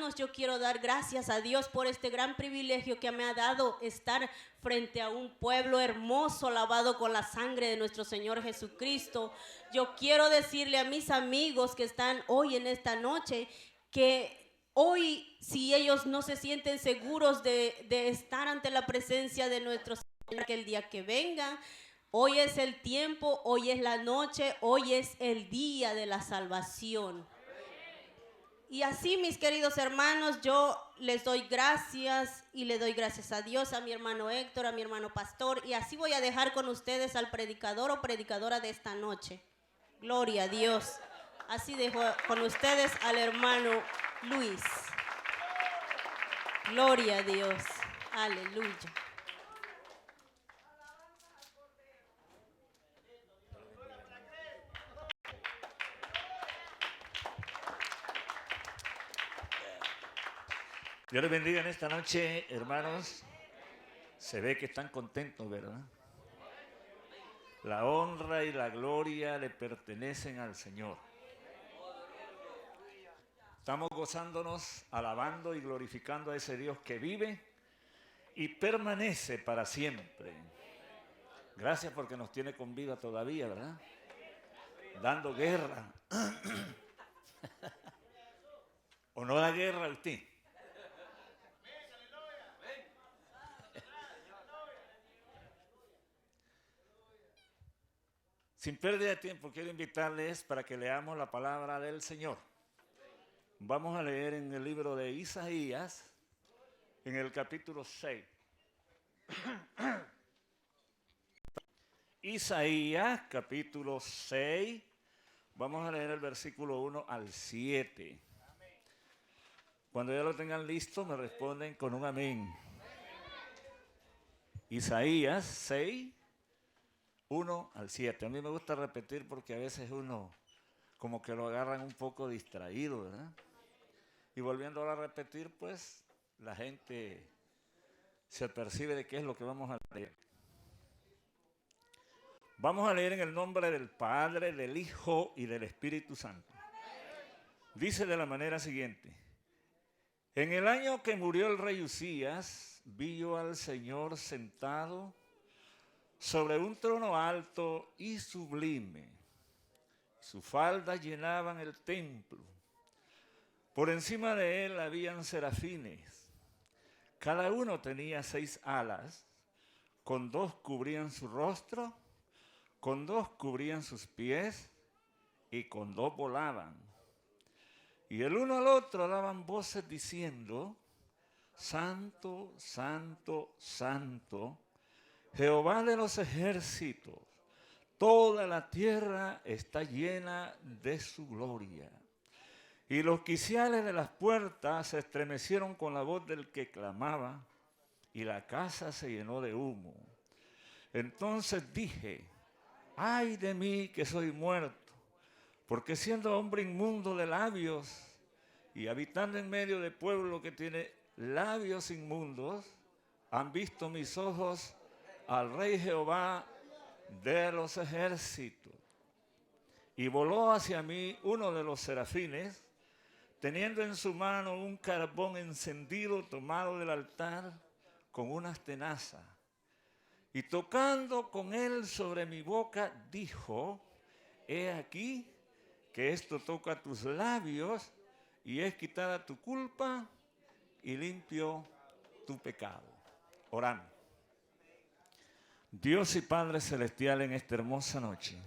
hermanos, yo quiero dar gracias a Dios por este gran privilegio que me ha dado estar frente a un pueblo hermoso, lavado con la sangre de nuestro Señor Jesucristo. Yo quiero decirle a mis amigos que están hoy en esta noche que hoy, si ellos no se sienten seguros de estar ante la presencia de nuestro Señor, que el día que vengan, hoy es el tiempo, hoy es la noche, hoy es el día de la salvación. Y así, mis queridos hermanos, yo les doy gracias y le doy gracias a Dios, a mi hermano Héctor, a mi hermano Pastor, y así voy a dejar con ustedes al predicador o predicadora de esta noche. Gloria a Dios. Así dejo con ustedes al hermano Luis. Gloria a Dios. Aleluya. Dios les bendiga en esta noche, hermanos. Se ve que están contentos, ¿verdad? La honra y la gloria le pertenecen al Señor. Estamos gozándonos, alabando y glorificando a ese Dios que vive y permanece para siempre. Gracias porque nos tiene con vida todavía, ¿verdad? Dando guerra. ¿O no da guerra a usted? Sin pérdida de tiempo, quiero invitarles para que leamos la palabra del Señor. Vamos a leer en el libro de Isaías, en el capítulo 6. Isaías, capítulo 6. Vamos a leer el versículo 1 al 7. Cuando ya lo tengan listo, me responden con un amén. Isaías 6. 1 al 7. A mí me gusta repetir porque a veces uno como que lo agarran un poco distraído, ¿verdad? Y volviéndolo a repetir, pues la gente se percibe de qué es lo que vamos a leer. Vamos a leer en el nombre del Padre, del Hijo y del Espíritu Santo. Dice de la manera siguiente: en el año que murió el rey Usías, vi yo al Señor sentado sobre un trono alto y sublime. Sus faldas llenaban el templo. Por encima de él habían serafines. Cada uno tenía 6 alas. Con 2 cubrían su rostro, con 2 cubrían sus pies y con 2 volaban. Y el uno al otro daban voces diciendo: Santo, Santo, Santo, Jehová de los ejércitos, toda la tierra está llena de su gloria. Y los quiciales de las puertas se estremecieron con la voz del que clamaba, y la casa se llenó de humo. Entonces dije: ay de mí que soy muerto, porque siendo hombre inmundo de labios y habitando en medio de pueblo que tiene labios inmundos, han visto mis ojos al Rey Jehová de los ejércitos. Y voló hacia mí uno de los serafines, teniendo en su mano un carbón encendido tomado del altar con unas tenazas. Y tocando con él sobre mi boca, dijo: he aquí que esto toca tus labios, y es quitada tu culpa y limpio tu pecado. Oramos. Dios y Padre Celestial, en esta hermosa noche,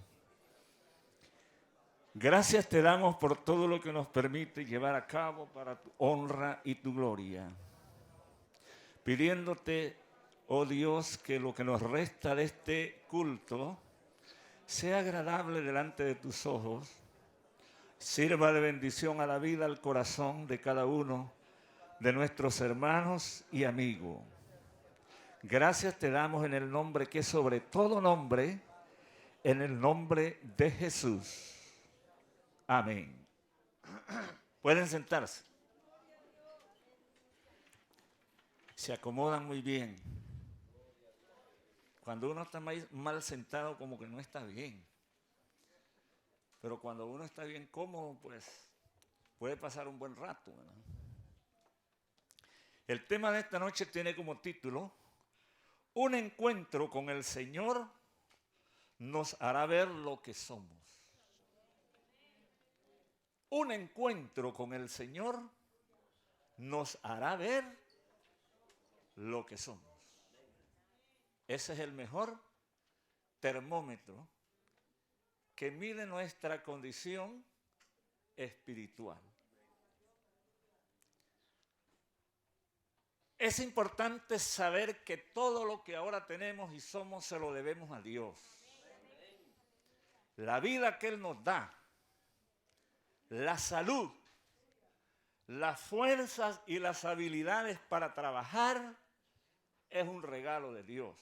gracias te damos por todo lo que nos permite llevar a cabo para tu honra y tu gloria. Pidiéndote, oh Dios, que lo que nos resta de este culto sea agradable delante de tus ojos, sirva de bendición a la vida, al corazón de cada uno de nuestros hermanos y amigos. Gracias te damos en el nombre que es sobre todo nombre, en el nombre de Jesús. Amén. Pueden sentarse. Se acomodan muy bien. Cuando uno está mal sentado, como que no está bien. Pero cuando uno está bien cómodo, pues puede pasar un buen rato, ¿verdad? El tema de esta noche tiene como título: un encuentro con el Señor nos hará ver lo que somos. Un encuentro con el Señor nos hará ver lo que somos. Ese es el mejor termómetro que mide nuestra condición espiritual. Es importante saber que todo lo que ahora tenemos y somos se lo debemos a Dios. La vida que Él nos da, la salud, las fuerzas y las habilidades para trabajar es un regalo de Dios.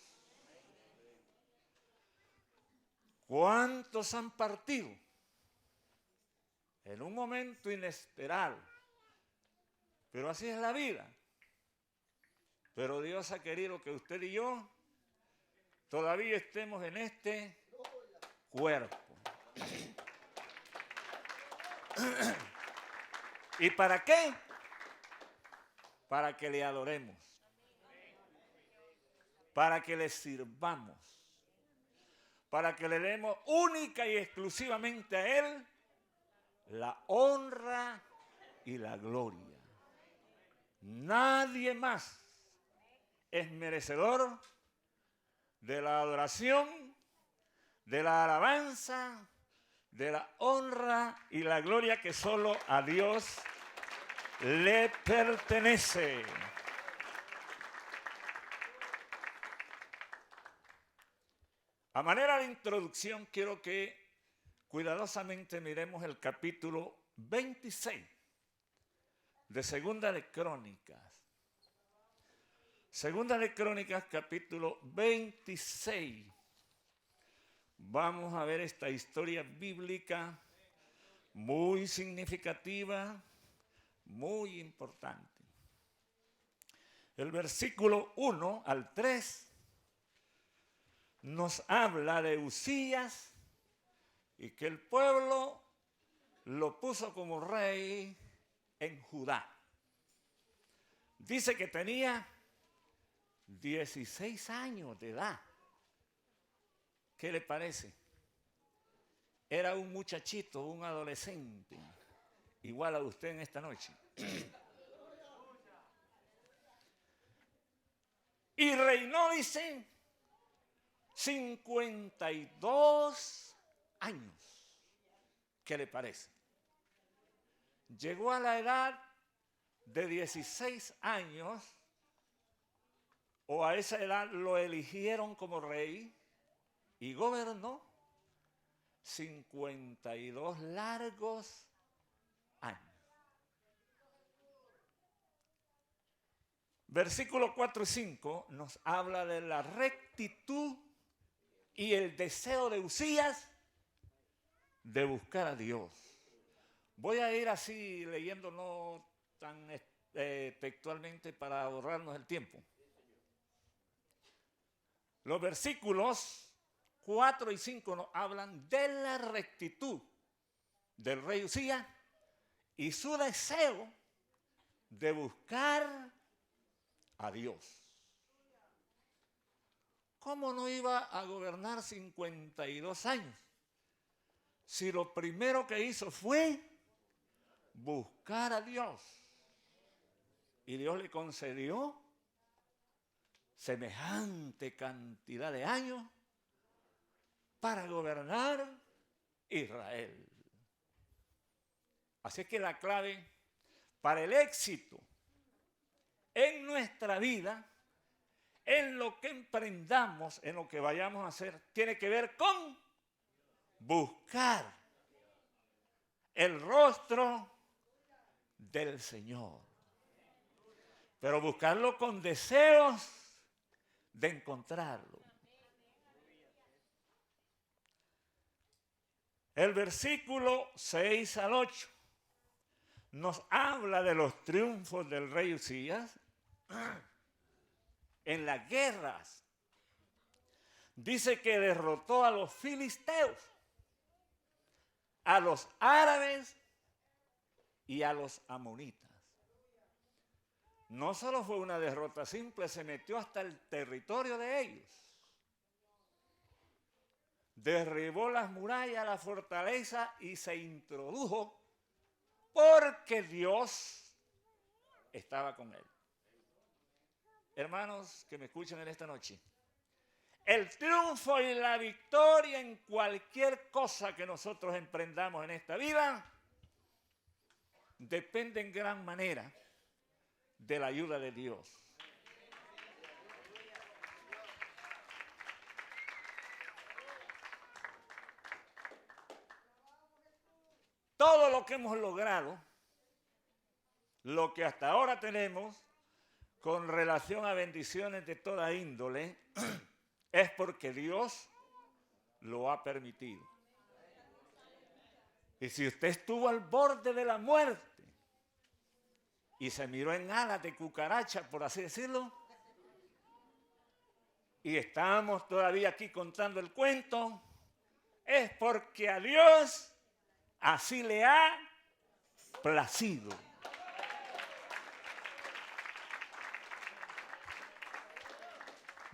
¿Cuántos han partido en un momento inesperado? Pero así es la vida. Pero Dios ha querido que usted y yo todavía estemos en este cuerpo. ¿Y para qué? Para que le adoremos, para que le sirvamos, para que le demos única y exclusivamente a Él la honra y la gloria. Nadie más es merecedor de la adoración, de la alabanza, de la honra y la gloria que solo a Dios le pertenece. A manera de introducción, quiero que cuidadosamente miremos el capítulo 26 de Segunda de Crónicas. Segunda de Crónicas, capítulo 26. Vamos a ver esta historia bíblica muy significativa, muy importante. El versículo 1 al 3 nos habla de Uzías y que el pueblo lo puso como rey en Judá. Dice que tenía 16 años de edad. ¿Qué le parece? Era un muchachito, un adolescente, igual a usted en esta noche. Y reinó, dice, 52 años. ¿Qué le parece? Llegó a la edad de 16 años, o a esa edad lo eligieron como rey, y gobernó 52 largos años. Versículos 4 y 5 nos habla de la rectitud y el deseo de Uzías de buscar a Dios. Voy a ir así leyendo, no tan textualmente para ahorrarnos el tiempo. Los versículos 4 y 5 nos hablan de la rectitud del rey Uzías y su deseo de buscar a Dios. ¿Cómo no iba a gobernar 52 años si lo primero que hizo fue buscar a Dios? Y Dios le concedió semejante cantidad de años para gobernar Israel. Así que la clave para el éxito en nuestra vida, en lo que emprendamos, en lo que vayamos a hacer, tiene que ver con buscar el rostro del Señor. Pero buscarlo con deseos de encontrarlo. El versículo 6 al 8 nos habla de los triunfos del rey Uzías en las guerras. Dice que derrotó a los filisteos, a los árabes y a los amonitas. no solo fue una derrota simple, se metió hasta el territorio de ellos. Derribó las murallas, la fortaleza y se introdujo porque Dios estaba con él. Hermanos que me escuchan en esta noche, el triunfo y la victoria en cualquier cosa que nosotros emprendamos en esta vida depende en gran manera de la ayuda de Dios. Todo lo que hemos logrado, lo que hasta ahora tenemos con relación a bendiciones de toda índole, es porque Dios lo ha permitido. Y si usted estuvo al borde de la muerte y se miró en alas de cucaracha, por así decirlo, y estamos todavía aquí contando el cuento, es porque a Dios así le ha placido.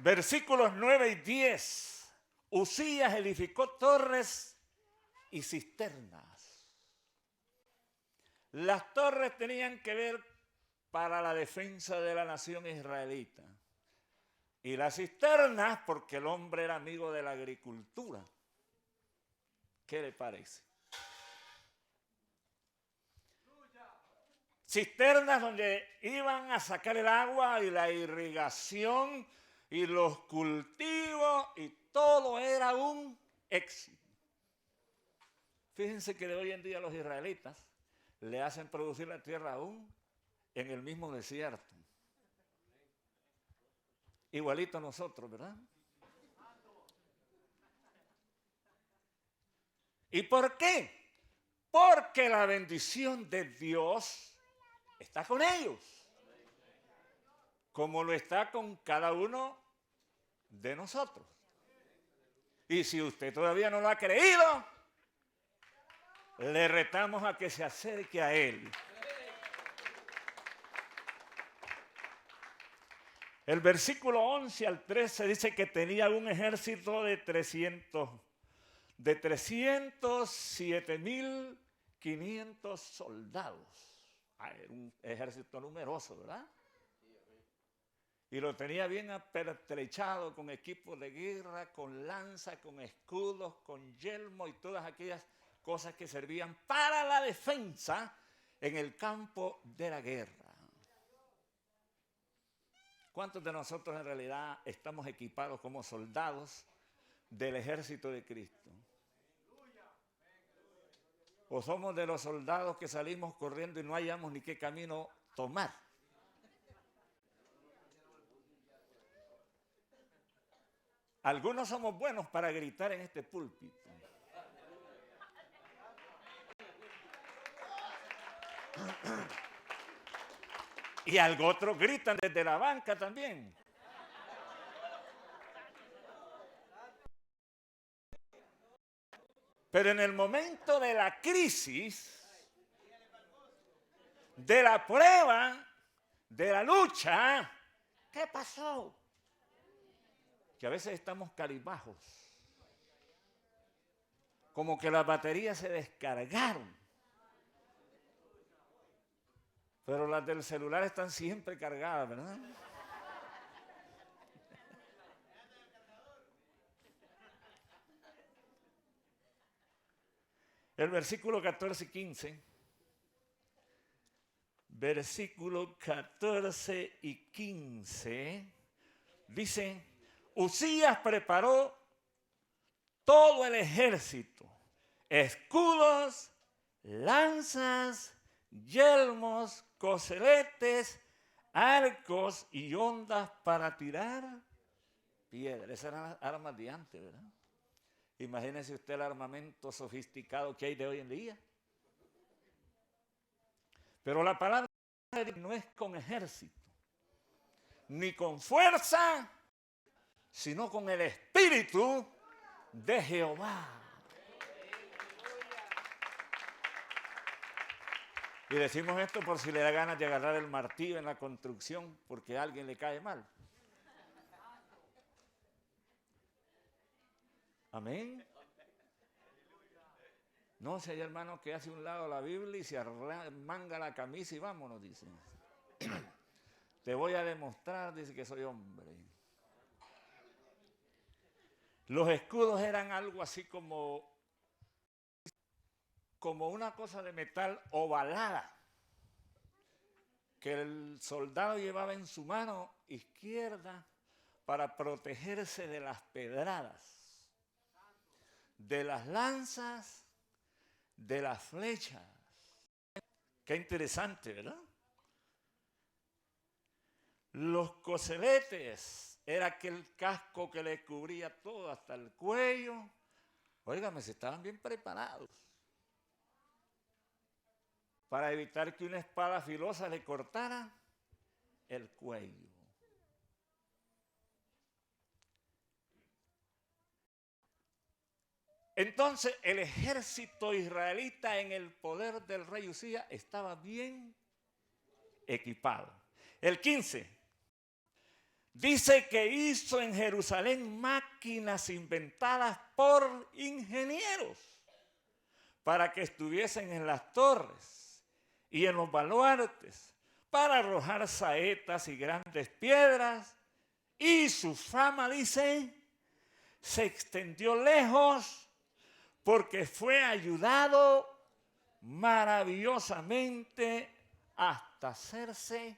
Versículos 9 y 10. Uzías edificó torres y cisternas. Las torres tenían que ver para la defensa de la nación israelita. Y las cisternas porque el hombre era amigo de la agricultura. ¿Qué le parece? Cisternas donde iban a sacar el agua y la irrigación y los cultivos y todo era un éxito. Fíjense que de hoy en día los israelitas le hacen producir la tierra aún en el mismo desierto. Igualito a nosotros, ¿verdad? ¿Y por qué? Porque la bendición de Dios está con ellos, como lo está con cada uno de nosotros. Y si usted todavía no lo ha creído, le retamos a que se acerque a Él. El versículo 11 al 13 dice que tenía un ejército de 307.500 soldados. Era un ejército numeroso, ¿verdad? Y lo tenía bien apertrechado con equipos de guerra, con lanza, con escudos, con yelmo y todas aquellas cosas que servían para la defensa en el campo de la guerra. ¿Cuántos de nosotros en realidad estamos equipados como soldados del ejército de Cristo? ¿O somos de los soldados que salimos corriendo y no hallamos ni qué camino tomar? Algunos somos buenos para gritar en este púlpito. Y algo otros gritan desde la banca también. Pero en el momento de la crisis, de la prueba, de la lucha, ¿qué pasó? Que a veces estamos cabizbajos, como que las baterías se descargaron. Pero las del celular están siempre cargadas, ¿verdad? El versículo 14 y 15. Versículo 14 y 15 dice: Uzías preparó todo el ejército, escudos, lanzas, yelmos, coseletes, arcos y ondas para tirar piedras. Esas eran las armas de antes, ¿verdad? Imagínese usted el armamento sofisticado que hay de hoy en día. Pero la palabra no es con ejército, ni con fuerza, sino con el Espíritu de Jehová. Y decimos esto por si le da ganas de agarrar el martillo en la construcción porque a alguien le cae mal. Amén. No, si hay hermanos que hace un lado la Biblia y se arremanga la camisa y vámonos, dicen. Te voy a demostrar, dice, que soy hombre. Los escudos eran algo así como una cosa de metal ovalada que el soldado llevaba en su mano izquierda para protegerse de las pedradas, de las lanzas, de las flechas. Qué interesante, ¿verdad? Los coseletes era aquel casco que le cubría todo hasta el cuello. Óigame, se estaban bien preparados para evitar que una espada filosa le cortara el cuello. Entonces el ejército israelita en el poder del rey Usías estaba bien equipado. El 15 dice que hizo en Jerusalén máquinas inventadas por ingenieros para que estuviesen en las torres y en los baluartes, para arrojar saetas y grandes piedras, y su fama, dice, se extendió lejos porque fue ayudado maravillosamente hasta hacerse,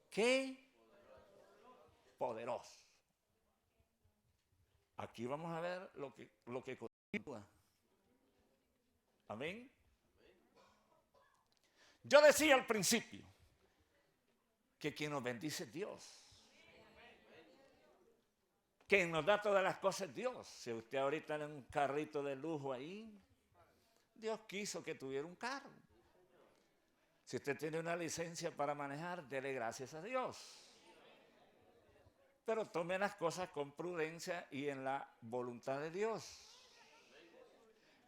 ¿qué? Poderoso. Aquí vamos a ver lo que continúa. Amén. Yo decía al principio que quien nos bendice es Dios. Quien nos da todas las cosas es Dios. Si usted ahorita en un carrito de lujo ahí, Dios quiso que tuviera un carro. Si usted tiene una licencia para manejar, dele gracias a Dios. Pero tome las cosas con prudencia y en la voluntad de Dios.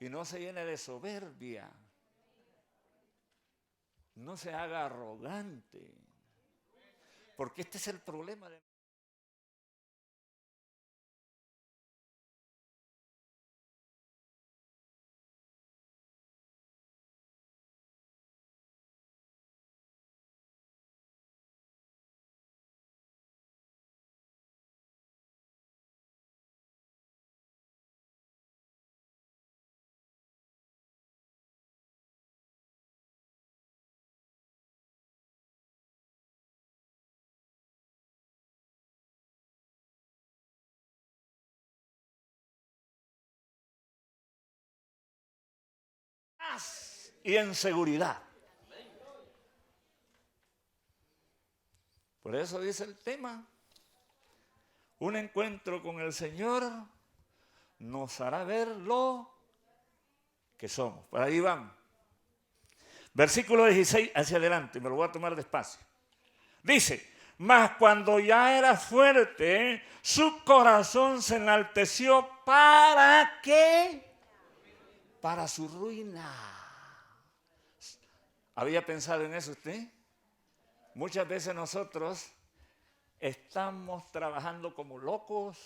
Y no se llene de soberbia. No se haga arrogante. Porque este es el problema de... y en seguridad. Por eso dice el tema, un encuentro con el Señor nos hará ver lo que somos. Por ahí vamos. Versículo 16 hacia adelante, me lo voy a tomar despacio. Dice, mas cuando ya era fuerte, su corazón se enalteció. ¿Para qué? Para su ruina. ¿Había pensado en eso usted? Muchas veces nosotros estamos trabajando como locos.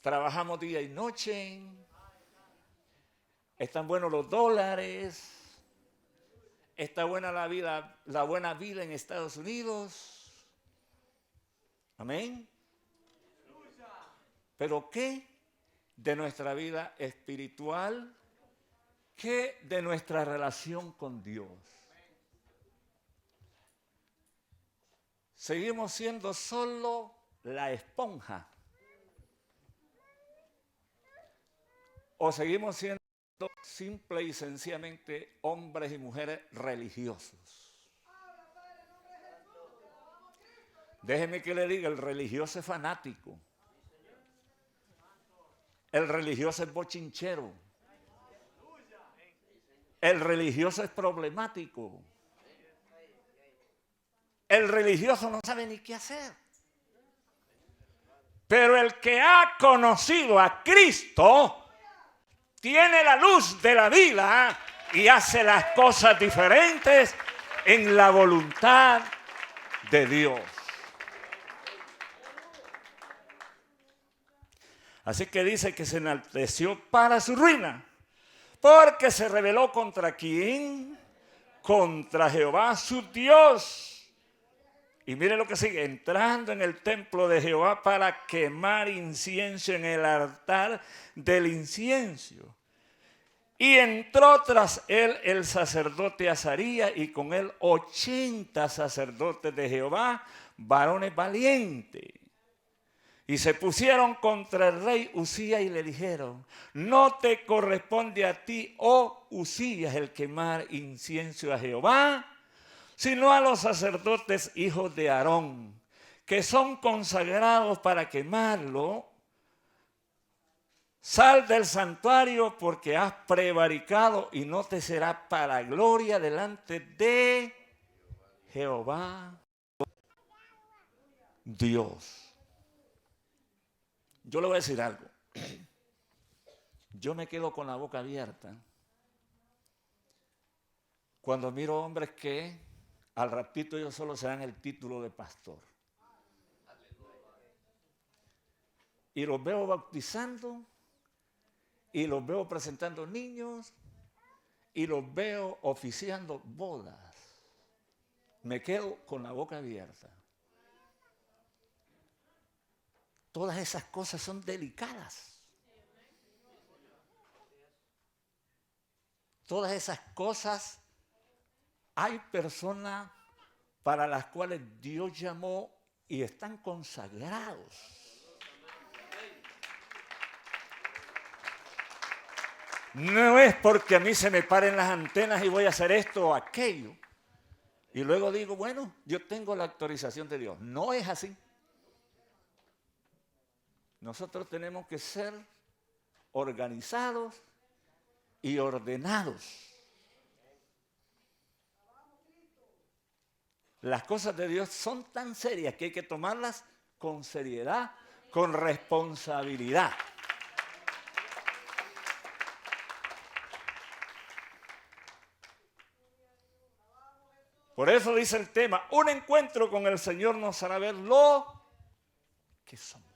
Trabajamos día y noche. Están buenos los dólares. Está buena la vida, la buena vida en Estados Unidos. Amén. ¿Pero qué de nuestra vida espiritual? ¿Qué de nuestra relación con Dios? Seguimos siendo solo la esponja. O seguimos siendo simple y sencillamente hombres y mujeres religiosos. Déjeme que le diga, el religioso es fanático. El religioso es bochinchero. El religioso es problemático. El religioso no sabe ni qué hacer. Pero el que ha conocido a Cristo tiene la luz de la vida y hace las cosas diferentes en la voluntad de Dios. Así que dice que se enalteció para su ruina, porque se rebeló ¿contra quién? Contra Jehová su Dios. Y mire lo que sigue, entrando en el templo de Jehová para quemar incienso en el altar del incienso. Y entró tras él el sacerdote Azarías y con él 80 sacerdotes de Jehová, varones valientes. Y se pusieron contra el rey Usías y le dijeron: no te corresponde a ti, oh Usías, el quemar incienso a Jehová, sino a los sacerdotes hijos de Aarón, que son consagrados para quemarlo. Sal del santuario porque has prevaricado y no te será para gloria delante de Jehová Dios. Yo le voy a decir algo. Yo me quedo con la boca abierta cuando miro hombres que al ratito ellos solo se dan el título de pastor. Y los veo bautizando, y los veo presentando niños, y los veo oficiando bodas. Me quedo con la boca abierta. Todas esas cosas son delicadas. Todas esas cosas, hay personas para las cuales Dios llamó y están consagrados. No es porque a mí se me paren las antenas y voy a hacer esto o aquello. Y luego digo, bueno, yo tengo la autorización de Dios. No es así. Nosotros tenemos que ser organizados y ordenados. Las cosas de Dios son tan serias que hay que tomarlas con seriedad, con responsabilidad. Por eso dice el tema, un encuentro con el Señor nos hará ver lo que somos.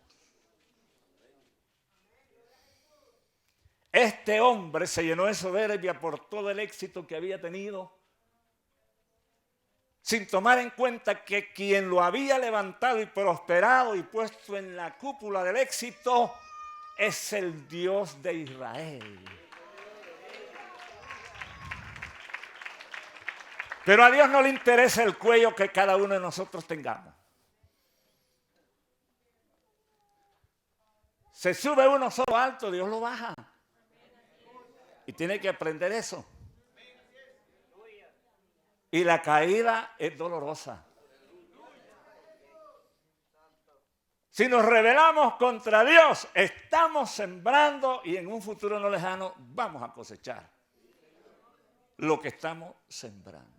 Este hombre se llenó de soberbia por todo el éxito que había tenido, sin tomar en cuenta que quien lo había levantado y prosperado y puesto en la cúpula del éxito es el Dios de Israel. Pero a Dios no le interesa el cuello que cada uno de nosotros tengamos. Se sube uno solo alto, Dios lo baja. Y tiene que aprender eso. Y la caída es dolorosa. Si nos rebelamos contra Dios, estamos sembrando y en un futuro no lejano vamos a cosechar lo que estamos sembrando.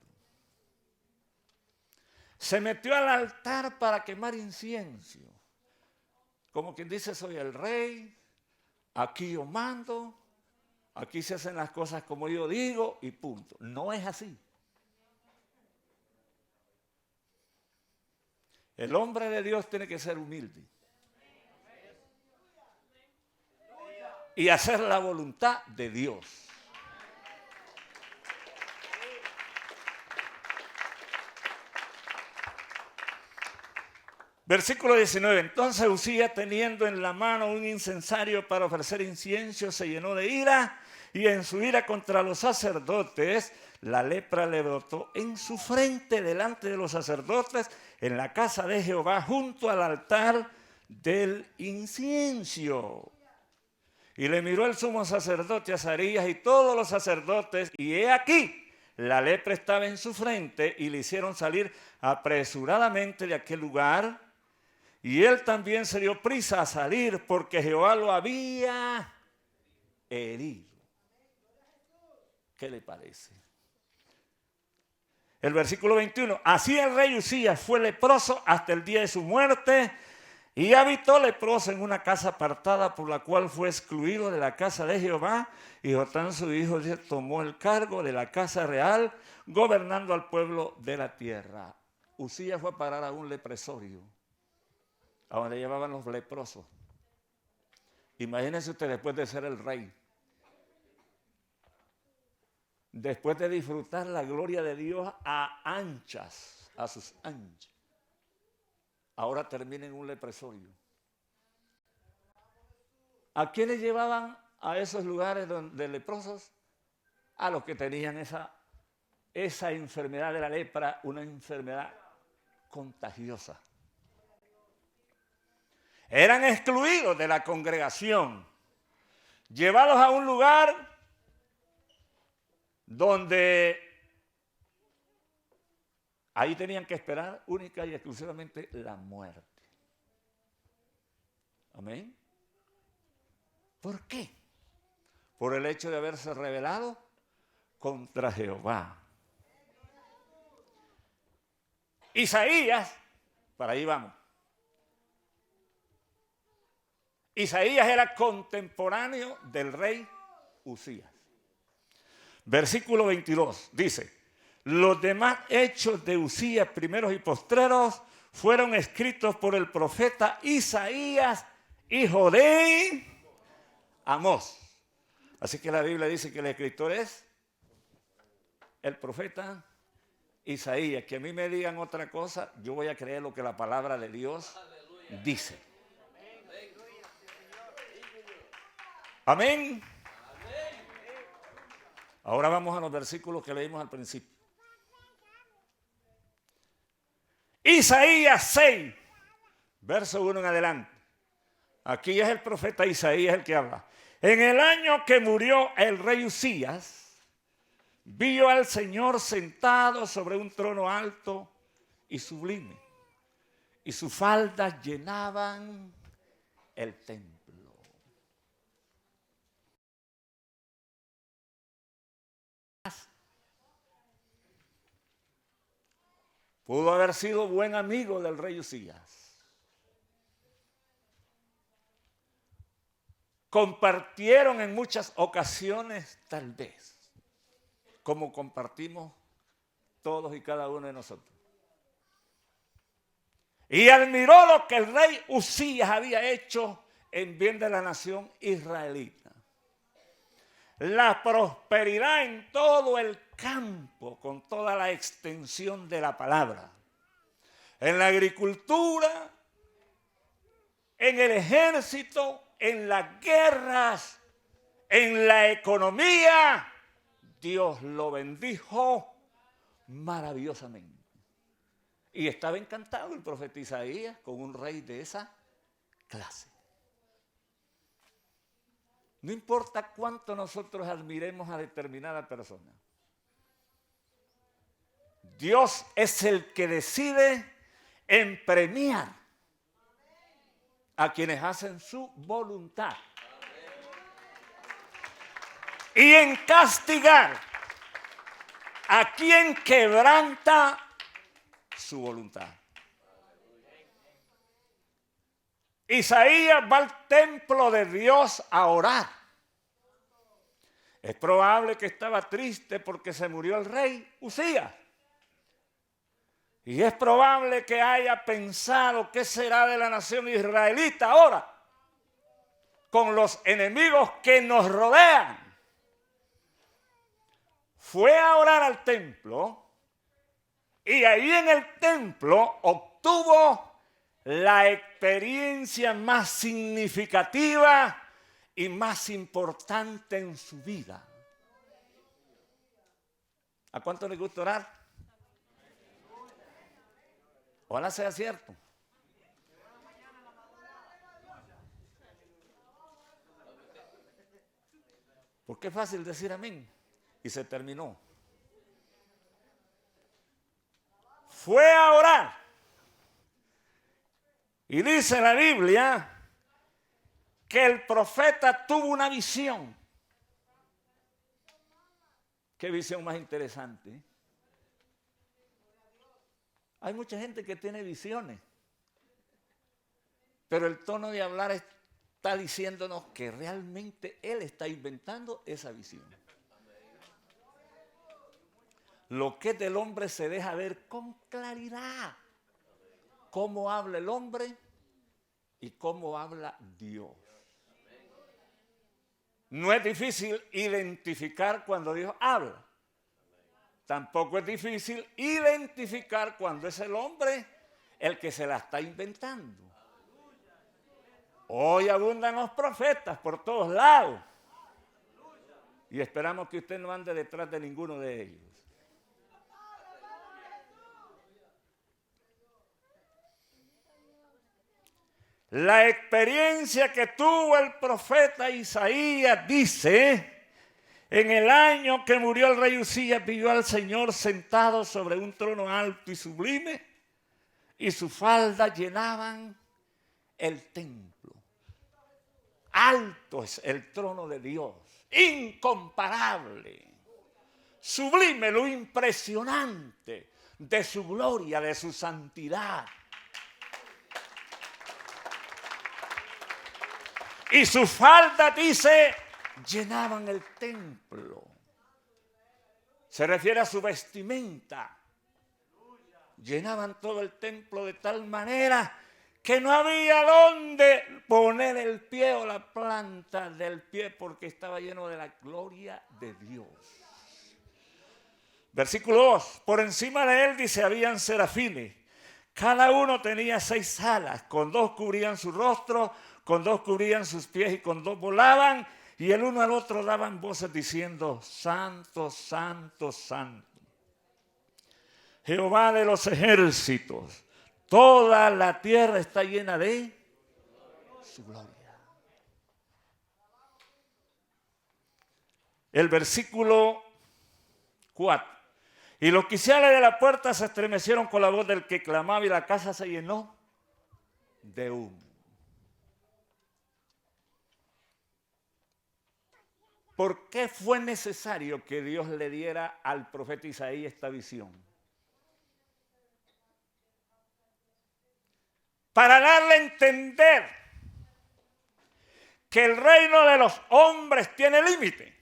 Se metió al altar para quemar incienso. Como quien dice, soy el rey, aquí yo mando, aquí se hacen las cosas como yo digo y punto. No es así. El hombre de Dios tiene que ser humilde y hacer la voluntad de Dios. Versículo 19. Entonces Usías, teniendo en la mano un incensario para ofrecer incienso, se llenó de ira, y en su ira contra los sacerdotes, la lepra le brotó en su frente delante de los sacerdotes en la casa de Jehová, junto al altar del incienso. Y le miró el sumo sacerdote Azarías y todos los sacerdotes, y he aquí, la lepra estaba en su frente, y le hicieron salir apresuradamente de aquel lugar. Y él también se dio prisa a salir porque Jehová lo había herido. ¿Qué le parece? El versículo 21. Así el rey Usías fue leproso hasta el día de su muerte, Y habitó leproso en una casa apartada, por la cual fue excluido de la casa de Jehová. Y Jotán su hijo tomó el cargo de la casa real, gobernando al pueblo de la tierra. Uzías fue a parar a un leprosorio, a donde llevaban los leprosos. Imagínense usted, después de ser el rey, después de disfrutar la gloria de Dios a sus anchas, ahora termina en un leprosorio. ¿A quiénes llevaban a esos lugares de leprosos? A los que tenían esa enfermedad de la lepra, una enfermedad contagiosa. Eran excluidos de la congregación, llevados a un lugar donde ahí tenían que esperar única y exclusivamente la muerte. Amén. ¿Por qué? Por el hecho de haberse rebelado contra Jehová. Isaías, para ahí vamos. Isaías era contemporáneo del rey Uzías. Versículo 22 dice: los demás hechos de Uzías, primeros y postreros, fueron escritos por el profeta Isaías, hijo de Amós. Así que la Biblia dice que el escritor es el profeta Isaías. Que a mí me digan otra cosa, yo voy a creer lo que la palabra de Dios dice. Amén. Ahora vamos a los versículos que leímos al principio. Isaías 6, verso 1 en adelante. Aquí es el profeta Isaías el que habla. En el año que murió el rey Uzías, vio al Señor sentado sobre un trono alto y sublime, y sus faldas llenaban el templo. Pudo haber sido buen amigo del rey Uzías. Compartieron en muchas ocasiones, tal vez, como compartimos todos y cada uno de nosotros. Y admiró lo que el rey Uzías había hecho en bien de la nación israelita. La prosperidad en todo el campo, con toda la extensión de la palabra. En la agricultura, en el ejército, en las guerras, en la economía, Dios lo bendijo maravillosamente. Y estaba encantado el profeta Isaías con un rey de esa clase. No importa cuánto nosotros admiremos a determinada persona. Dios es el que decide en premiar a quienes hacen su voluntad. Y en castigar a quien quebranta su voluntad. Isaías va al templo de Dios a orar. Es probable que estaba triste porque se murió el rey Uzías. Y es probable que haya pensado qué será de la nación israelita ahora, con los enemigos que nos rodean. Fue a orar al templo y ahí en el templo obtuvo la experiencia más significativa y más importante en su vida. ¿A cuánto le gusta orar? Ojalá sea cierto. Porque es fácil decir amén y se terminó. Fue a orar. Y dice la Biblia que el profeta tuvo una visión. Qué visión más interesante. Hay mucha gente que tiene visiones, Pero el tono de hablar está diciéndonos que realmente él está inventando esa visión. Lo que es del hombre se deja ver con claridad. Cómo habla el hombre y cómo habla Dios. No es difícil identificar cuando Dios habla. Tampoco es difícil identificar cuando es el hombre el que se la está inventando. Hoy abundan los profetas por todos lados. Y esperamos que usted no ande detrás de ninguno de ellos. La experiencia que tuvo el profeta Isaías dice: en el año que murió el rey Usías, vio al Señor sentado sobre un trono alto y sublime, y sus faldas llenaban el templo. Alto es el trono de Dios, incomparable, sublime, lo impresionante de su gloria, de su santidad. Y sus faldas, dice, llenaban el templo. Se refiere a su vestimenta. Llenaban todo el templo de tal manera que no había dónde poner el pie o la planta del pie, porque estaba lleno de la gloria de Dios. Versículo 2. Por encima de él, dice, habían serafines. Cada uno tenía 6 alas. Con 2 cubrían su rostro, con 2 cubrían sus pies y con 2 volaban. Y el uno al otro daban voces diciendo: Santo, Santo, Santo, Jehová de los ejércitos. Toda la tierra está llena de su gloria. El versículo 4. Y los oficiales de la puerta se estremecieron con la voz del que clamaba, y la casa se llenó de humo. ¿Por qué fue necesario que Dios le diera al profeta Isaías esta visión? Para darle a entender que el reino de los hombres tiene límite.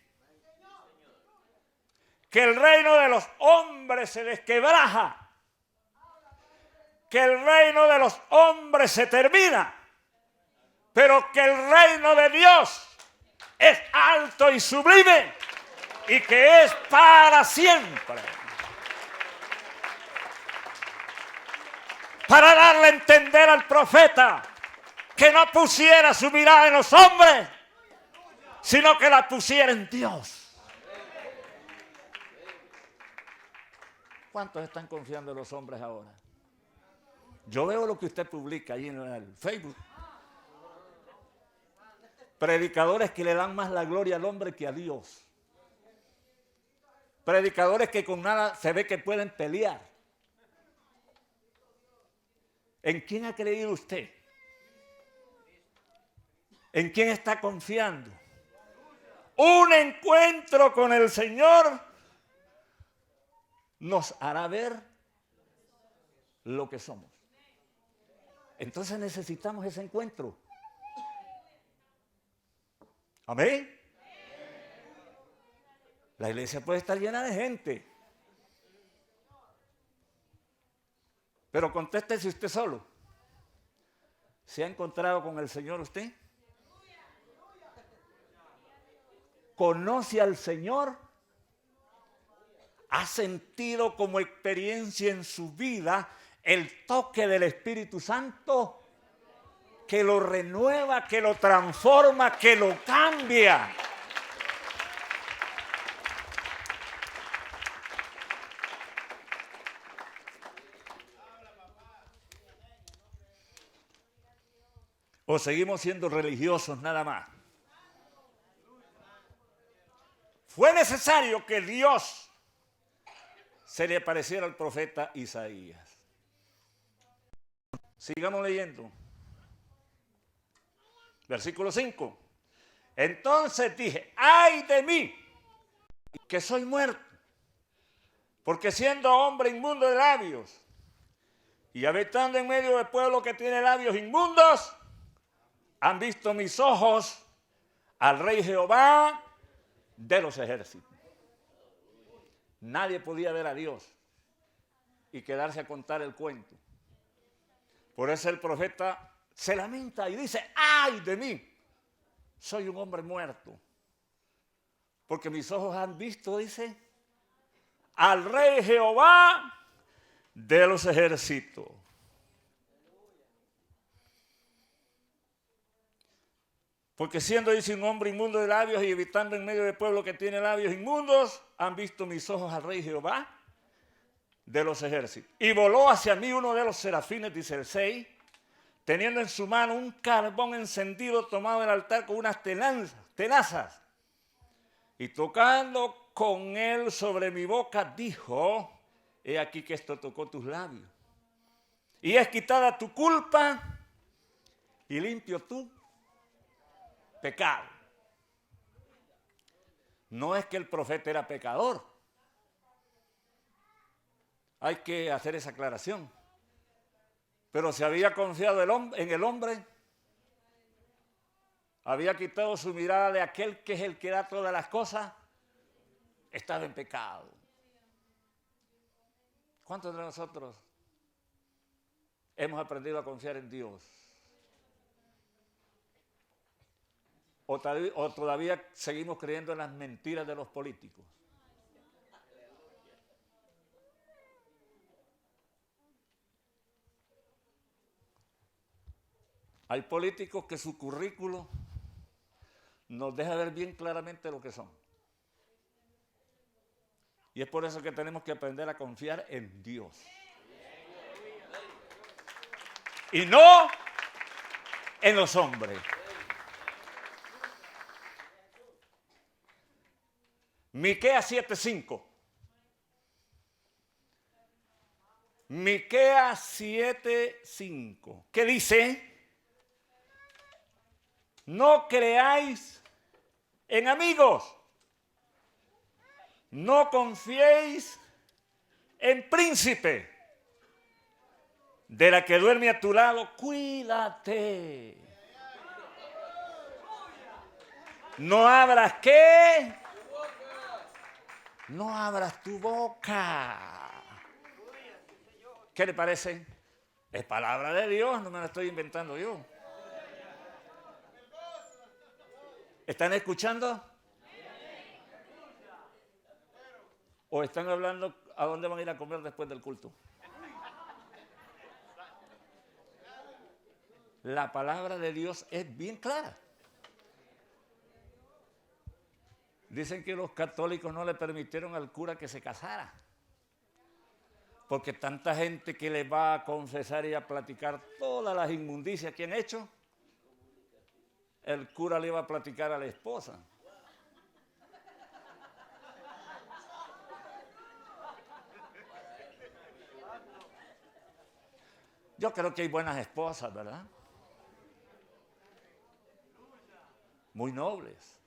Que el reino de los hombres se desquebraja. Que el reino de los hombres se termina. Pero que el reino de Dios es alto y sublime y que es para siempre. Para darle a entender al profeta que no pusiera su mirada en los hombres, sino que la pusiera en Dios. ¿Cuántos están confiando en los hombres ahora? Yo veo lo que usted publica ahí en el Facebook. Predicadores que le dan más la gloria al hombre que a Dios. Predicadores que con nada se ve que pueden pelear. ¿En quién ha creído usted? ¿En quién está confiando? Un encuentro con el Señor nos hará ver lo que somos. Entonces necesitamos ese encuentro. Amén. La iglesia puede estar llena de gente, pero contéstese usted solo. ¿Se ha encontrado con el Señor usted? ¿Conoce al Señor? ¿Ha sentido como experiencia en su vida el toque del Espíritu Santo que lo renueva, que lo transforma, que lo cambia? ¿O seguimos siendo religiosos nada más? Fue necesario que Dios se le apareciera al profeta Isaías. Sigamos leyendo. Versículo 5. Entonces dije: ¡ay de mí, que soy muerto! Porque siendo hombre inmundo de labios y habitando en medio del pueblo que tiene labios inmundos, han visto mis ojos al Rey Jehová de los ejércitos. Nadie podía ver a Dios y quedarse a contar el cuento. Por eso el profeta se lamenta y dice, ¡ay de mí! Soy un hombre muerto. Porque mis ojos han visto, dice, al Rey Jehová de los ejércitos. Porque siendo, dice, un hombre inmundo de labios y habitando en medio del pueblo que tiene labios inmundos, han visto mis ojos al Rey Jehová de los ejércitos. Y voló hacia mí uno de los serafines, dice el 6, teniendo en su mano un carbón encendido tomado del altar con unas tenazas. Y tocando con él sobre mi boca, dijo, he aquí que esto tocó tus labios. Y es quitada tu culpa y limpio tu pecado. No es que el profeta era pecador. Hay que hacer esa aclaración. Pero se había confiado en el hombre. Había quitado su mirada de aquel que es el que da todas las cosas. Estaba en pecado. ¿Cuántos de nosotros hemos aprendido a confiar en Dios? ¿O todavía seguimos creyendo en las mentiras de los políticos? Hay políticos que su currículo nos deja ver bien claramente lo que son. Y es por eso que tenemos que aprender a confiar en Dios. Y no en los hombres. Miqueas 7:5. Miqueas 7:5. ¿Qué dice? No creáis en amigos. No confiéis en príncipe. De la que duerme a tu lado, cuídate. No abras ¿qué? No abras tu boca. ¿Qué le parece? Es palabra de Dios, no me la estoy inventando yo. ¿Están escuchando? ¿O están hablando a dónde van a ir a comer después del culto? La palabra de Dios es bien clara. Dicen que los católicos no le permitieron al cura que se casara. Porque tanta gente que le va a confesar y a platicar todas las inmundicias que han hecho, el cura le iba a platicar a la esposa. Yo creo que hay buenas esposas, ¿verdad? Muy nobles.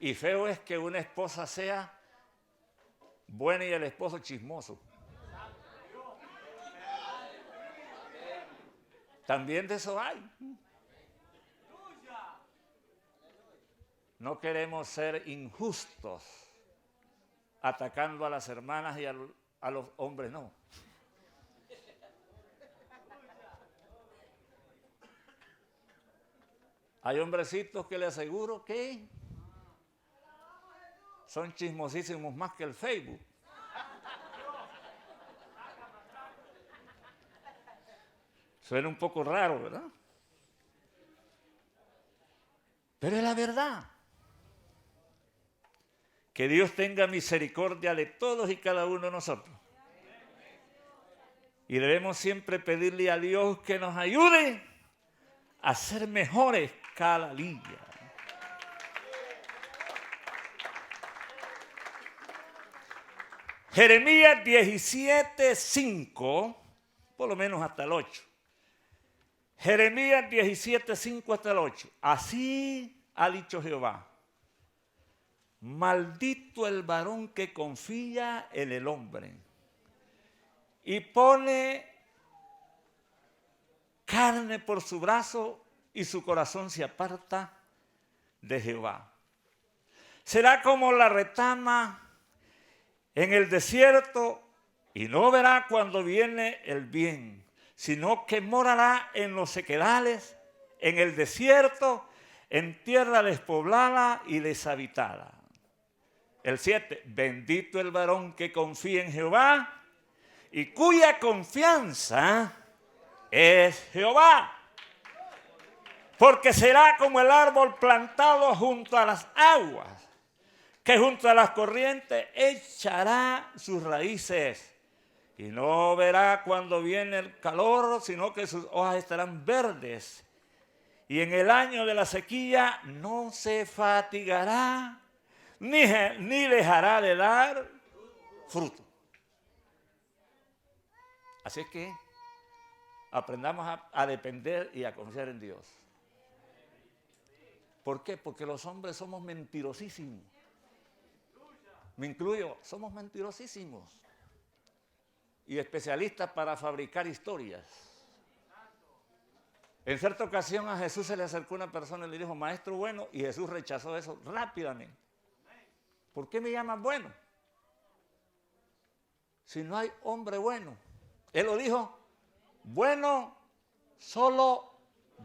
Y feo es que una esposa sea buena y el esposo chismoso. También de eso hay. No queremos ser injustos atacando a las hermanas y a los hombres, no. Hay hombrecitos que le aseguro que son chismosísimos más que el Facebook. Suena un poco raro, ¿verdad? Pero es la verdad. Que Dios tenga misericordia de todos y cada uno de nosotros. Y debemos siempre pedirle a Dios que nos ayude a ser mejores cada día. Jeremías 17:5, por lo menos hasta el 8. Jeremías 17:5 hasta el 8. Así ha dicho Jehová: maldito el varón que confía en el hombre y pone carne por su brazo y su corazón se aparta de Jehová. Será como la retama en el desierto y no verá cuando viene el bien, sino que morará en los sequedales, en el desierto, en tierra despoblada y deshabitada. El 7, bendito el varón que confía en Jehová y cuya confianza es Jehová. Porque será como el árbol plantado junto a las aguas, que junto a las corrientes echará sus raíces. Y no verá cuando viene el calor, sino que sus hojas estarán verdes. Y en el año de la sequía no se fatigará, ni dejará de dar fruto. Así es que aprendamos a depender y a confiar en Dios. ¿Por qué? Porque los hombres somos mentirosísimos. Me incluyo, somos mentirosísimos. Y especialistas para fabricar historias. En cierta ocasión a Jesús se le acercó una persona y le dijo, maestro bueno, y Jesús rechazó eso rápidamente. ¿Por qué me llaman bueno? Si no hay hombre bueno. Él lo dijo, bueno solo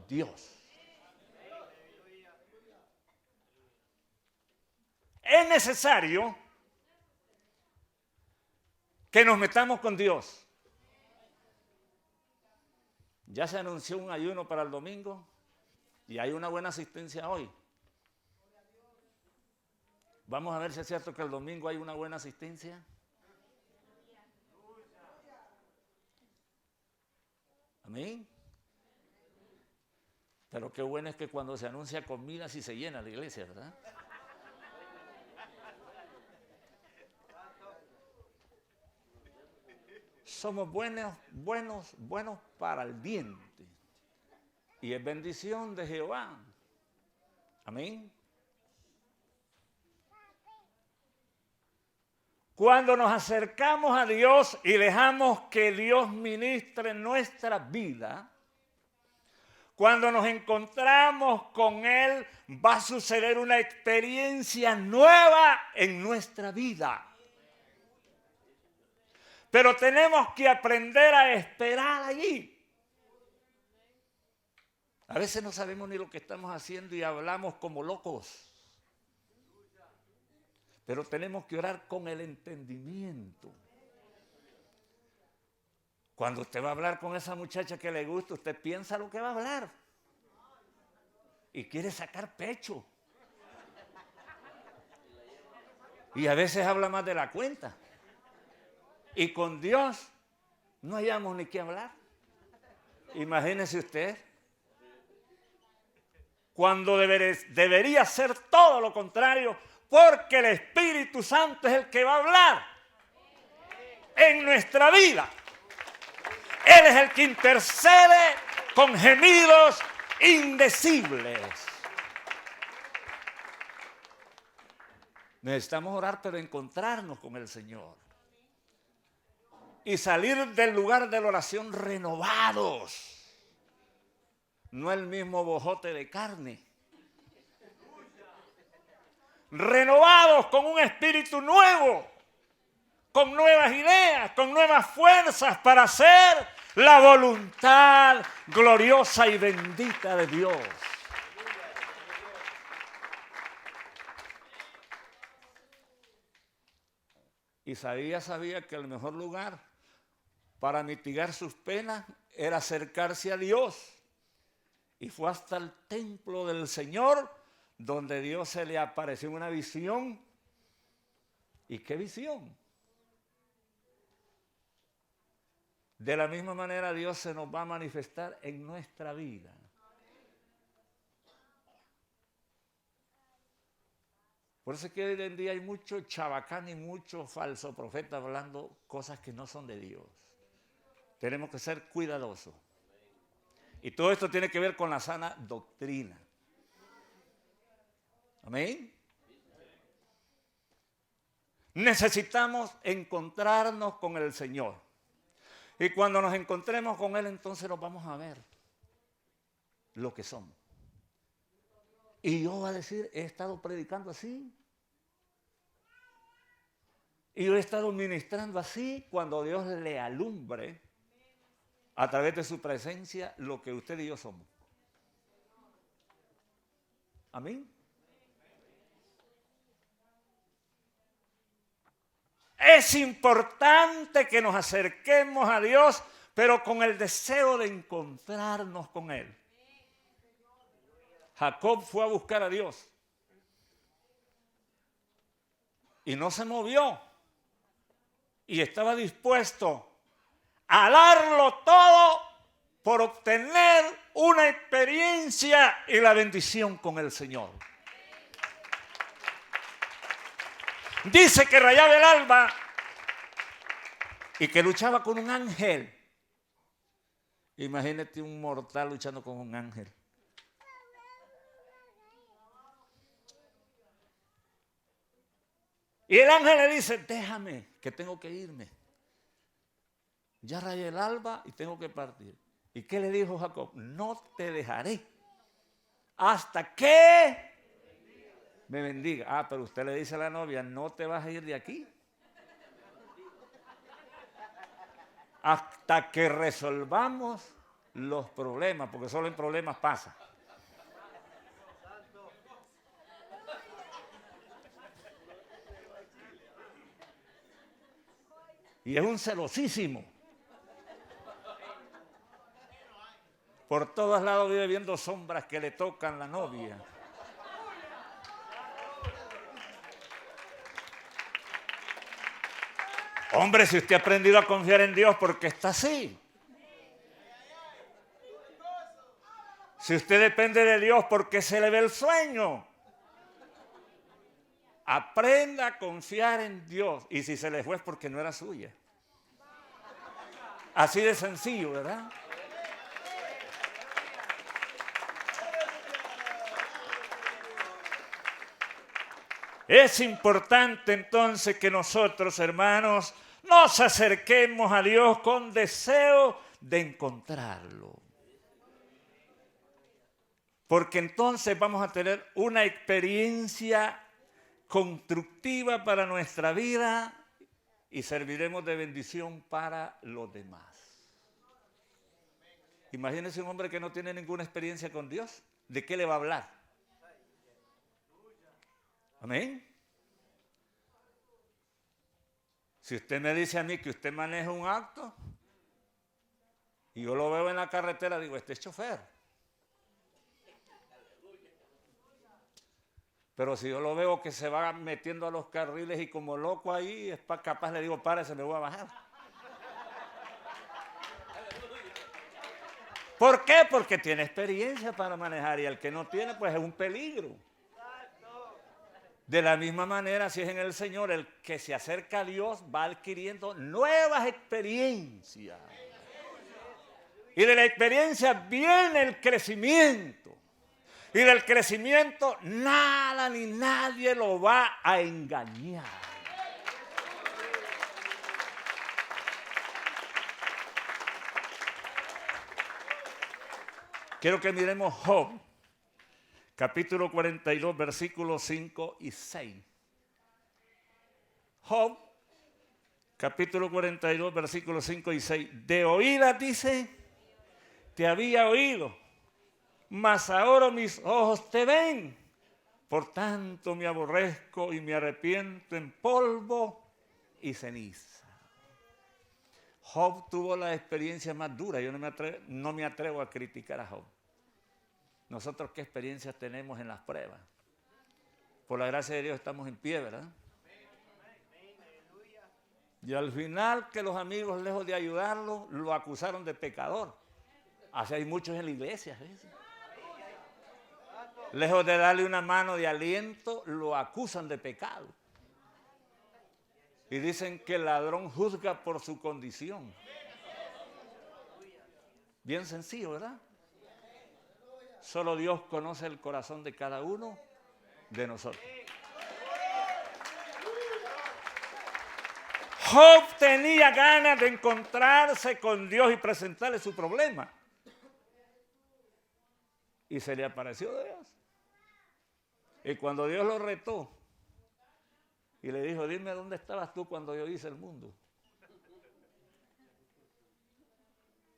Dios. Es necesario que nos metamos con Dios. Ya se anunció un ayuno para el domingo y hay una buena asistencia hoy. Vamos a ver si es cierto que el domingo hay una buena asistencia. Amén. Pero qué bueno es que cuando se anuncia comida sí se llena la iglesia, ¿verdad? Somos buenos para el diente. Y es bendición de Jehová. Amén. Cuando nos acercamos a Dios y dejamos que Dios ministre nuestra vida, cuando nos encontramos con Él, va a suceder una experiencia nueva en nuestra vida. Pero tenemos que aprender a esperar allí. A veces no sabemos ni lo que estamos haciendo y hablamos como locos. Pero tenemos que orar con el entendimiento. Cuando usted va a hablar con esa muchacha que le gusta, usted piensa lo que va a hablar. Y quiere sacar pecho. Y a veces habla más de la cuenta. Y con Dios no hayamos ni qué hablar. Imagínese usted. Cuando debería ser todo lo contrario, porque el Espíritu Santo es el que va a hablar en nuestra vida. Él es el que intercede con gemidos indecibles. Necesitamos orar, pero encontrarnos con el Señor. Y salir del lugar de la oración renovados. No el mismo bojote de carne. Renovados con un espíritu nuevo. Con nuevas ideas, con nuevas fuerzas para hacer la voluntad gloriosa y bendita de Dios. Isaías sabía que el mejor lugar para mitigar sus penas era acercarse a Dios. Y fue hasta el templo del Señor donde Dios se le apareció en una visión. ¿Y qué visión? De la misma manera Dios se nos va a manifestar en nuestra vida. Por eso es que hoy en día hay mucho chabacán y mucho falso profeta hablando cosas que no son de Dios. Tenemos que ser cuidadosos. Y todo esto tiene que ver con la sana doctrina. Amén. Necesitamos encontrarnos con el Señor. Y cuando nos encontremos con Él, entonces nos vamos a ver. lo que somos. Y yo voy a decir, he estado predicando así. Y yo he estado ministrando así cuando Dios le alumbre a través de su presencia lo que usted y yo somos. Amén. Es importante que nos acerquemos a Dios, pero con el deseo de encontrarnos con Él. Jacob fue a buscar a Dios y no se movió y estaba dispuesto a darlo todo por obtener una experiencia y la bendición con el Señor. Dice que rayaba el alba y que luchaba con un ángel. Imagínate un mortal luchando con un ángel. Y el ángel le dice, déjame, que tengo que irme. Ya rayé el alba y tengo que partir. ¿Y qué le dijo Jacob? No te dejaré hasta que me bendiga. Ah, pero usted le dice a la novia, no te vas a ir de aquí hasta que resolvamos los problemas, porque solo en problemas pasa. Y es un celosísimo. Por todos lados vive viendo sombras que le tocan la novia. Hombre, si usted ha aprendido a confiar en Dios, ¿por qué está así? Si usted depende de Dios, ¿por qué se le ve el sueño? Aprenda a confiar en Dios. Y si se le fue es porque no era suya. Así de sencillo, ¿verdad? Es importante entonces que nosotros, hermanos, nos acerquemos a Dios con deseo de encontrarlo. Porque entonces vamos a tener una experiencia constructiva para nuestra vida y serviremos de bendición para los demás. Imagínense un hombre que no tiene ninguna experiencia con Dios. ¿De qué le va a hablar? Amén. Si usted me dice a mí que usted maneja un auto y yo lo veo en la carretera, digo, este es chofer. Pero si yo lo veo que se va metiendo a los carriles y como loco ahí, es capaz le digo, párese, me voy a bajar. ¿Por qué? Porque tiene experiencia para manejar y el que no tiene, pues es un peligro. De la misma manera, si es en el Señor, el que se acerca a Dios va adquiriendo nuevas experiencias. Y de la experiencia viene el crecimiento. Y del crecimiento nada ni nadie lo va a engañar. Quiero que miremos Job. Capítulo 42, versículos 5 y 6. Job, capítulo 42, versículos 5 y 6. De oídas dice, te había oído, mas ahora mis ojos te ven. Por tanto me aborrezco y me arrepiento en polvo y ceniza. Job tuvo la experiencia más dura. Yo no me atrevo a criticar a Job. Nosotros qué experiencias tenemos en las pruebas. Por la gracia de Dios estamos en pie, ¿verdad? Y al final que los amigos, lejos de ayudarlo, lo acusaron de pecador. Así hay muchos en la iglesia. ¿Sí? Lejos de darle una mano de aliento, lo acusan de pecado. Y dicen que el ladrón juzga por su condición. Bien sencillo, ¿verdad? Solo Dios conoce el corazón de cada uno de nosotros. Job tenía ganas de encontrarse con Dios y presentarle su problema. y se le apareció Dios. Y cuando Dios lo retó y le dijo, dime dónde estabas tú cuando yo hice el mundo.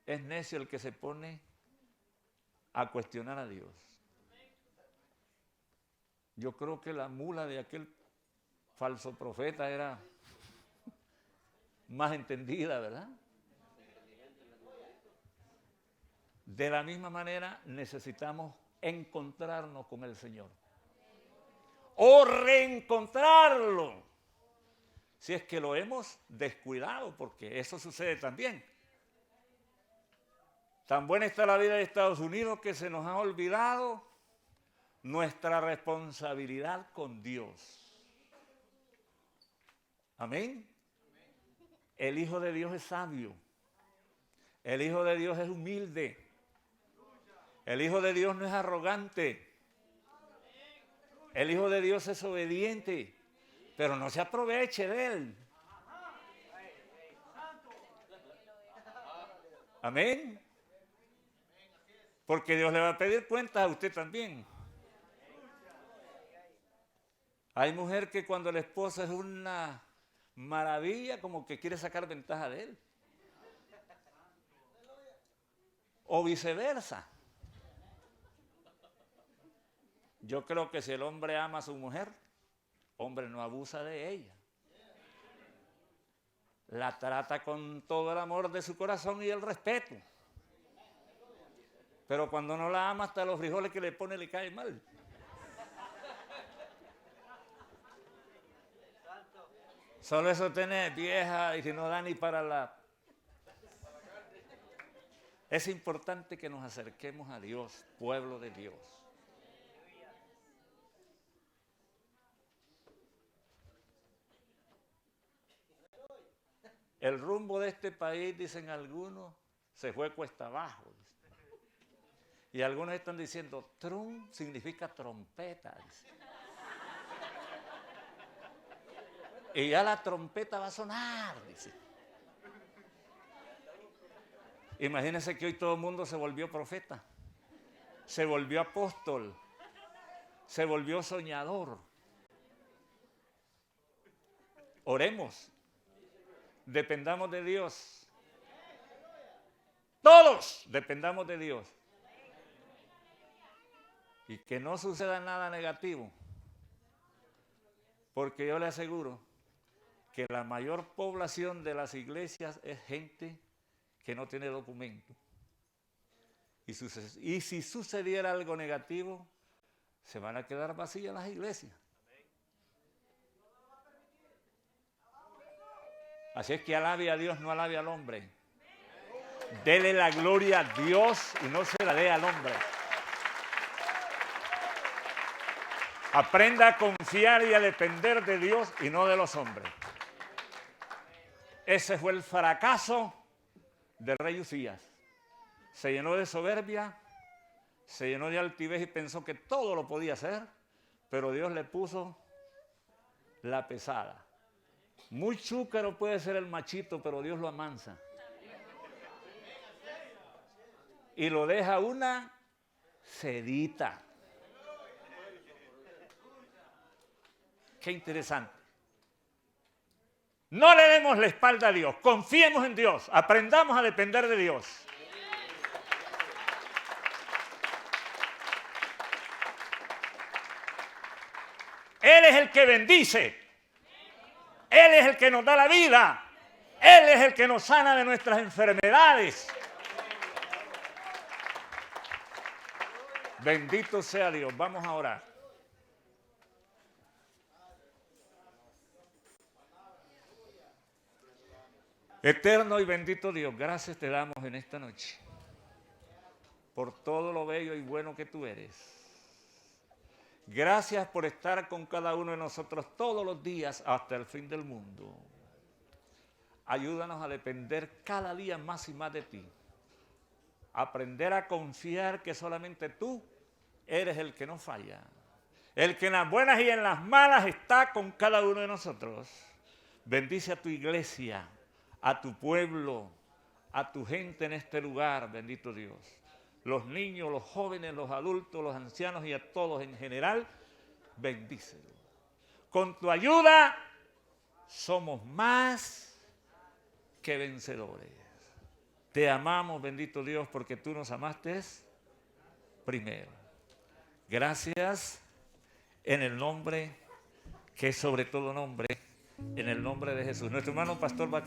Es necio el que se pone a cuestionar a Dios. Yo creo que la mula de aquel falso profeta era más entendida, ¿verdad? De la misma manera necesitamos encontrarnos con el Señor. O reencontrarlo. Si es que lo hemos descuidado, porque eso sucede también. Tan buena está la vida de Estados Unidos que se nos ha olvidado nuestra responsabilidad con Dios. Amén. El Hijo de Dios es sabio. El Hijo de Dios es humilde. El Hijo de Dios no es arrogante. El Hijo de Dios es obediente, pero no se aproveche de él. Amén. Porque Dios le va a pedir cuentas a usted también. Hay mujer que cuando el esposo es una maravilla, como que quiere sacar ventaja de él. O viceversa. Yo creo que si el hombre ama a su mujer, hombre no abusa de ella. La trata con todo el amor de su corazón y el respeto. Pero cuando no la ama, hasta los frijoles que le pone le caen mal. Solo eso tiene vieja y si no da ni para la... Es importante que nos acerquemos a Dios, pueblo de Dios. El rumbo de este país, dicen algunos, se fue cuesta abajo. Y algunos están diciendo, Trump significa trompeta. Y ya la trompeta va a sonar, dice. Imagínense que hoy todo el mundo se volvió profeta, se volvió apóstol, se volvió soñador. Oremos, dependamos de Dios. Todos dependamos de Dios. Y que no suceda nada negativo, porque yo le aseguro que la mayor población de las iglesias es gente que no tiene documento. Y si sucediera algo negativo, se van a quedar vacías las iglesias. Así es que alabe a Dios, no alabe al hombre. Dele la gloria a Dios y no se la dé al hombre. Aprenda a confiar y a depender de Dios y no de los hombres. Ese fue el fracaso del rey Usías. Se llenó de soberbia, se llenó de altivez y pensó que todo lo podía hacer, pero Dios le puso la pesada. Muy chúcaro puede ser el machito, pero Dios lo amansa. Y lo deja una sedita. Qué interesante. No le demos la espalda a Dios, confiemos en Dios, aprendamos a depender de Dios. Él es el que bendice, Él es el que nos da la vida, Él es el que nos sana de nuestras enfermedades. Bendito sea Dios, vamos a orar. Eterno y bendito Dios, gracias te damos en esta noche por todo lo bello y bueno que tú eres. Gracias por estar con cada uno de nosotros todos los días hasta el fin del mundo. Ayúdanos a depender cada día más y más de ti. Aprender a confiar que solamente tú eres el que no falla. El que en las buenas y en las malas está con cada uno de nosotros. Bendice a tu iglesia, a tu pueblo, a tu gente en este lugar, bendito Dios. los niños, los jóvenes, los adultos, los ancianos y a todos en general, bendícelos. Con tu ayuda somos más que vencedores. Te amamos, bendito Dios, porque tú nos amaste primero. Gracias en el nombre que es sobre todo nombre, en el nombre de Jesús. Nuestro hermano pastor va a